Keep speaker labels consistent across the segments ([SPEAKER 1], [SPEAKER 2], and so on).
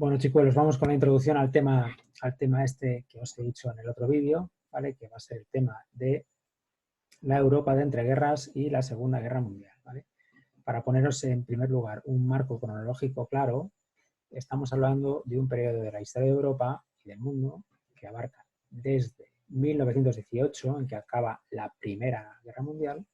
[SPEAKER 1] Bueno, chicuelos, vamos con la introducción al tema este que os he dicho en el otro vídeo, ¿vale? Que va a ser el tema de la Europa de entreguerras y la Segunda Guerra Mundial, ¿vale? Para poneros en primer lugar un marco cronológico claro, estamos hablando de un periodo de la historia de Europa y del mundo que abarca desde 1918, en que acaba la Primera Guerra Mundial,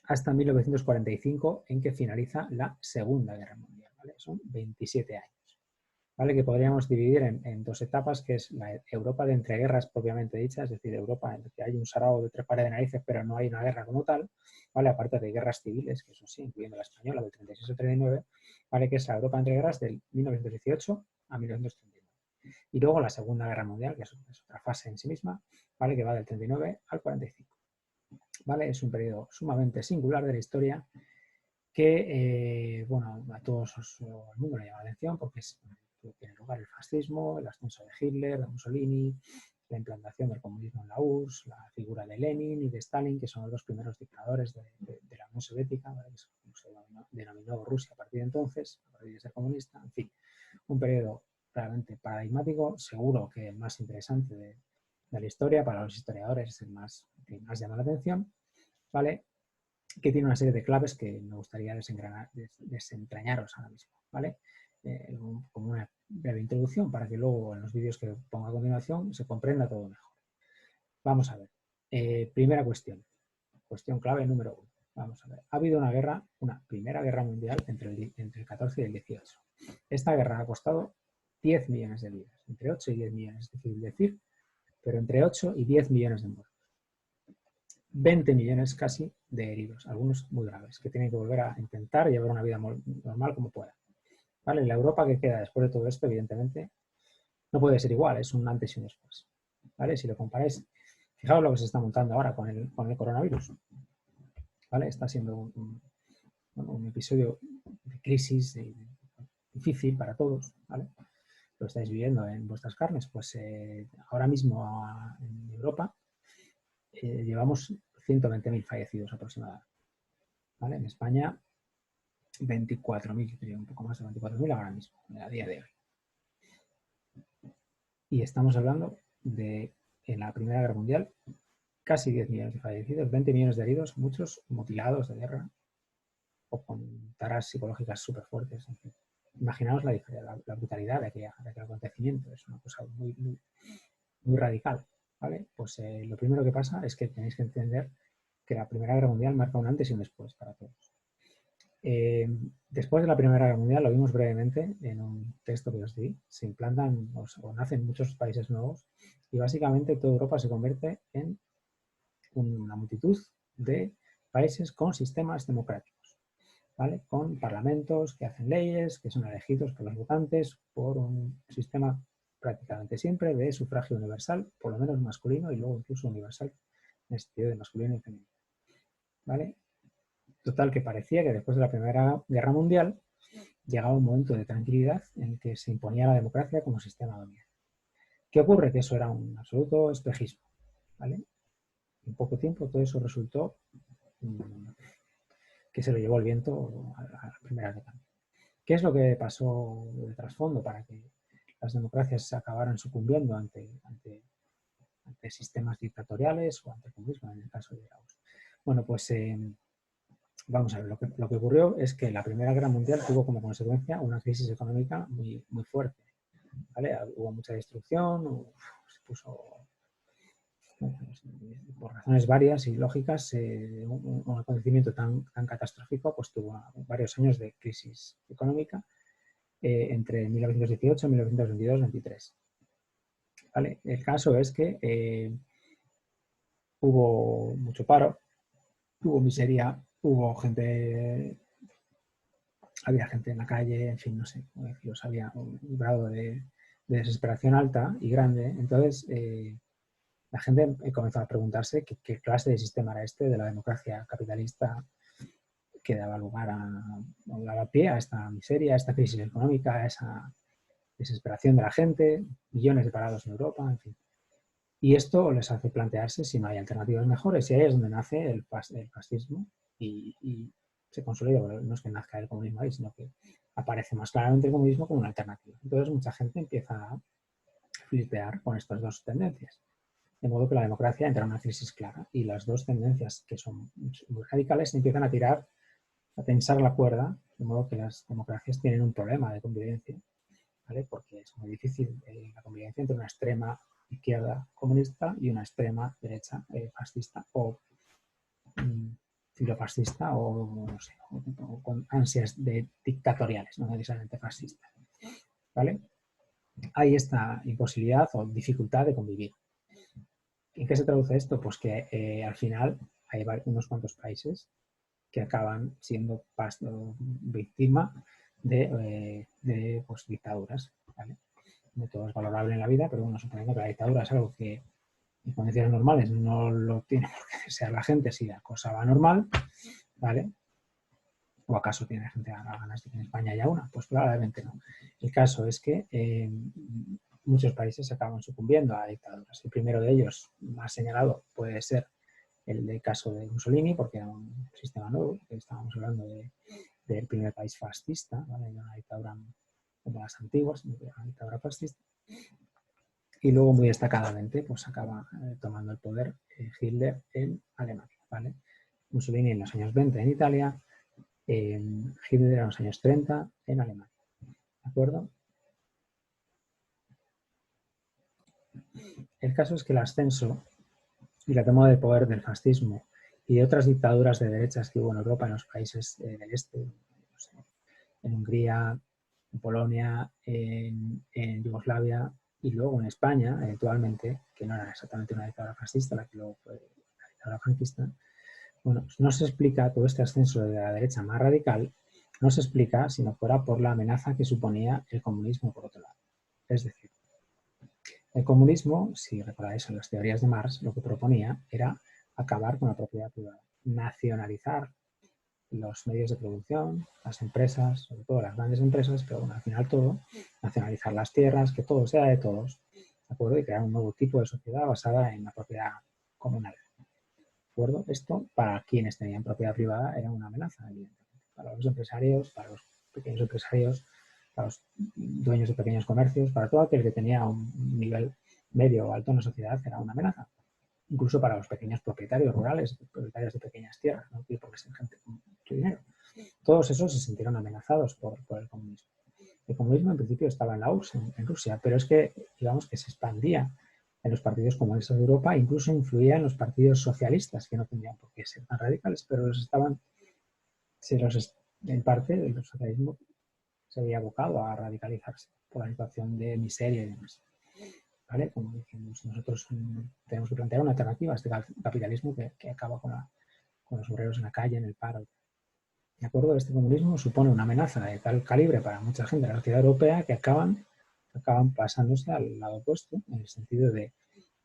[SPEAKER 1] hasta 1945, en que finaliza la Segunda Guerra Mundial, ¿vale? Son 27 años. ¿Vale? Que podríamos dividir en dos etapas, que es la Europa de entreguerras propiamente dicha, es decir, Europa en la que hay un sarao de tres pares de narices, pero no hay una guerra como tal, ¿vale? Aparte de guerras civiles, que eso sí, incluyendo la española del 36 al 39, ¿vale? Que es la Europa de entreguerras del 1918 a 1939. Y luego la Segunda Guerra Mundial, que es otra fase en sí misma, ¿vale? Que va del 39 al 45. ¿Vale? Es un periodo sumamente singular de la historia que, bueno, a todos el mundo le llama la atención porque tiene lugar el fascismo, el ascenso de Hitler, de Mussolini, la implantación del comunismo en la URSS, la figura de Lenin y de Stalin, que son los dos primeros dictadores de la Unión Soviética, ¿vale? Que es como se denominó Rusia a partir de entonces, a partir de ser comunista, en fin, un periodo realmente paradigmático, seguro que el más interesante de la historia, para los historiadores es el que más llama la atención, ¿vale? Que tiene una serie de claves que me gustaría desentrañaros ahora mismo, ¿vale? Como una breve introducción para que luego en los vídeos que ponga a continuación se comprenda todo mejor. Vamos a ver. Primera cuestión clave número 1. Vamos a ver. Ha habido una primera guerra mundial entre el 14 y el 18. Esta guerra ha costado 10 millones de vidas, entre 8 y 10 millones, es difícil decir, pero entre 8 y 10 millones de muertos. 20 millones casi de heridos, algunos muy graves, que tienen que volver a intentar llevar una vida normal como puedan. ¿Vale? La Europa que queda después de todo esto, evidentemente, no puede ser igual, es un antes y un después. ¿Vale? Si lo comparáis, fijaos lo que se está montando ahora con el coronavirus. ¿Vale? Está siendo un episodio de crisis difícil para todos, ¿vale? Lo estáis viviendo en vuestras carnes. Pues ahora mismo en Europa llevamos 120.000 fallecidos aproximadamente. ¿Vale? En España, 24.000, un poco más de 24.000 ahora mismo, a día de hoy. Y estamos hablando de, en la Primera Guerra Mundial, casi 10 millones de fallecidos, 20 millones de heridos, muchos mutilados de guerra o con taras psicológicas súper fuertes. En fin. Imaginaos la brutalidad de aquel acontecimiento, es una cosa muy, muy, muy radical. ¿Vale? Pues lo primero que pasa es que tenéis que entender que la Primera Guerra Mundial marca un antes y un después para todos. Después de la Primera Guerra Mundial, lo vimos brevemente en un texto que os di, se implantan o nacen muchos países nuevos y básicamente toda Europa se convierte en una multitud de países con sistemas democráticos, ¿vale? Con parlamentos que hacen leyes, que son elegidos por los votantes por un sistema prácticamente siempre de sufragio universal, por lo menos masculino y luego incluso universal en el sentido de masculino y femenino, ¿vale? Total, que parecía que después de la Primera Guerra Mundial llegaba un momento de tranquilidad en el que se imponía la democracia como sistema dominante. ¿Qué ocurre? Que eso era un absoluto espejismo, ¿vale? En poco tiempo todo eso resultó que se lo llevó el viento a la primera década. ¿Qué es lo que pasó de trasfondo para que las democracias se acabaran sucumbiendo ante sistemas dictatoriales o ante el comunismo en el caso de Austria? Bueno, pues vamos a ver, lo que ocurrió es que la Primera Guerra Mundial tuvo como consecuencia una crisis económica muy, muy fuerte, ¿vale? Hubo mucha destrucción, se puso, por razones varias y lógicas, un acontecimiento tan catastrófico, pues tuvo varios años de crisis económica entre 1918 y 1922-23. ¿Vale? El caso es que hubo mucho paro, hubo miseria, había gente en la calle, en fin, no sé, había un grado de desesperación alta y grande. Entonces, la gente comenzó a preguntarse qué clase de sistema era este de la democracia capitalista que daba lugar daba pie a esta miseria, a esta crisis económica, a esa desesperación de la gente, millones de parados en Europa, en fin. Y esto les hace plantearse si no hay alternativas mejores, y ahí es donde nace el fascismo y se consolida. Bueno, no es que nazca el comunismo ahí, sino que aparece más claramente el comunismo como una alternativa. Entonces mucha gente empieza a flipear con estas dos tendencias. De modo que la democracia entra en una crisis clara y las dos tendencias que son muy radicales empiezan a tirar, a tensar la cuerda, de modo que las democracias tienen un problema de convivencia, ¿vale? Porque es muy difícil la convivencia entre una extrema izquierda comunista y una extrema derecha fascista o filofascista o, no sé, o con ansias dictatoriales, no necesariamente fascistas, ¿vale? Hay esta imposibilidad o dificultad de convivir. ¿En qué se traduce esto? Pues que al final hay unos cuantos países que acaban siendo víctima de pues, dictaduras, ¿vale? No todo es valorable en la vida, pero bueno, suponiendo que la dictadura es algo que en condiciones normales no lo tiene por qué desear la gente si la cosa va normal, ¿vale? ¿O acaso tiene gente ganas de que en España haya una? Pues probablemente no. El caso es que muchos países acaban sucumbiendo a dictaduras. El primero de ellos, más señalado, puede ser el caso de Mussolini, porque era un sistema nuevo, que estábamos hablando del primer país fascista, ¿vale? Una dictadura como las antiguas, una dictadura fascista. Y luego, muy destacadamente, pues acaba tomando el poder Hitler en Alemania, ¿vale? Mussolini en los años 20 en Italia, Hitler en los años 30 en Alemania, ¿de acuerdo? El caso es que el ascenso y la toma de poder del fascismo y de otras dictaduras de derechas que hubo en Europa, en los países del este, no sé, en Hungría, en Polonia, en Yugoslavia y luego en España, eventualmente, que no era exactamente una dictadura fascista, la que luego fue la dictadura franquista. Bueno, no se explica todo este ascenso de la derecha más radical, no se explica si no fuera por la amenaza que suponía el comunismo por otro lado. Es decir, el comunismo, si recordáis en las teorías de Marx, lo que proponía era acabar con la propiedad privada, nacionalizar los medios de producción, las empresas, sobre todo las grandes empresas, pero bueno, al final todo, nacionalizar las tierras, que todo sea de todos, ¿de acuerdo? Y crear un nuevo tipo de sociedad basada en la propiedad comunal, ¿de acuerdo? Esto, para quienes tenían propiedad privada, era una amenaza, evidentemente. Para los empresarios, para los pequeños empresarios, para los dueños de pequeños comercios, para todo aquel que tenía un nivel medio o alto en la sociedad, era una amenaza. Incluso para los pequeños propietarios rurales, propietarios de pequeñas tierras, ¿no? Porque es gente con mucho dinero. Todos esos se sintieron amenazados por el comunismo. El comunismo en principio estaba en la URSS, en Rusia, pero es que, digamos, que se expandía en los partidos comunistas de Europa, incluso influía en los partidos socialistas, que no tendrían por qué ser tan radicales, pero en parte el socialismo se había abocado a radicalizarse por la situación de miseria y demás. ¿Vale? Como decimos, nosotros tenemos que plantear una alternativa a este capitalismo que acaba con los obreros en la calle, en el paro. ¿De acuerdo? Este comunismo supone una amenaza de tal calibre para mucha gente de la sociedad europea que acaban pasándose al lado opuesto, en el sentido de,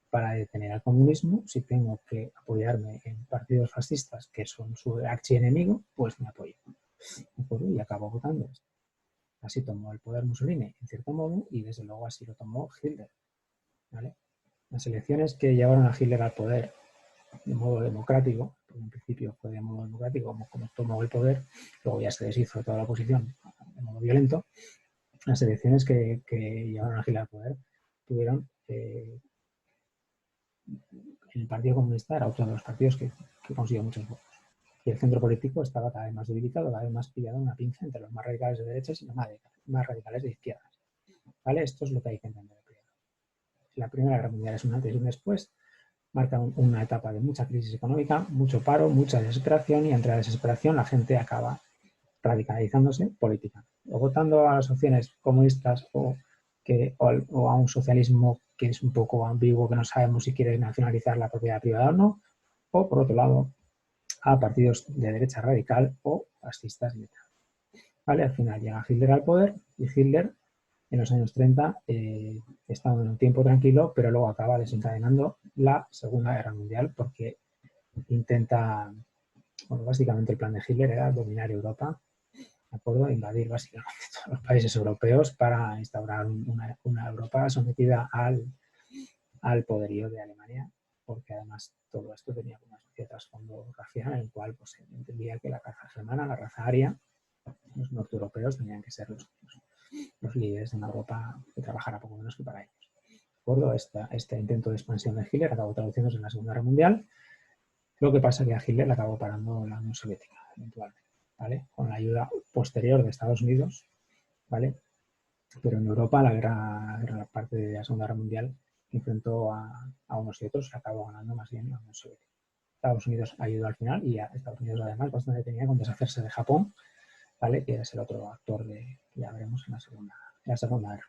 [SPEAKER 1] para detener al comunismo, si tengo que apoyarme en partidos fascistas que son su archienemigo, pues me apoyo. ¿De acuerdo? Y acabo votando esto. Así tomó el poder Mussolini, en cierto modo, y desde luego así lo tomó Hitler. ¿Vale? Las elecciones que llevaron a Hitler al poder de modo democrático, porque en principio fue de modo democrático como tomó el poder, luego ya se deshizo de toda la oposición de modo violento, las elecciones que llevaron a Hitler al poder tuvieron el Partido Comunista era otro de los partidos que consiguió muchos votos. Y el centro político estaba cada vez más debilitado, cada vez más pillado en una pinza entre los más radicales de derechas y los más radicales de izquierdas. ¿Vale? Esto es lo que hay que entender. La Primera Guerra Mundial es un antes y un después, marca una etapa de mucha crisis económica, mucho paro, mucha desesperación y entre la desesperación la gente acaba radicalizándose políticamente, o votando a las opciones comunistas o a un socialismo que es un poco ambiguo, que no sabemos si quiere nacionalizar la propiedad privada o no, o por otro lado a partidos de derecha radical o fascistas. ¿Vale? Al final llega Hitler al poder y Hitler en los años 30 está en un tiempo tranquilo, pero luego acaba desencadenando la Segunda Guerra Mundial porque intenta, bueno, básicamente el plan de Hitler era dominar Europa, ¿de acuerdo? Invadir básicamente todos los países europeos para instaurar una Europa sometida al poderío de Alemania, porque además todo esto tenía una especie de trasfondo racial en el cual pues, se entendía que la raza germana, la raza aria, Los norte-europeos tenían que ser los líderes de una Europa que trabajara poco menos que para ellos. ¿De acuerdo? Este intento de expansión de Hitler acabó traduciéndose en la Segunda Guerra Mundial. Lo que pasa es que a Hitler le acabó parando la Unión Soviética, eventualmente, ¿vale? Con la ayuda posterior de Estados Unidos, ¿vale? Pero en Europa la parte de la Segunda Guerra Mundial enfrentó a unos y otros y acabó ganando más bien la Unión Soviética. Estados Unidos ayudó al final y a Estados Unidos además bastante tenía con deshacerse de Japón, ¿vale? Que es el otro actor que ya veremos en la Segunda Guerra.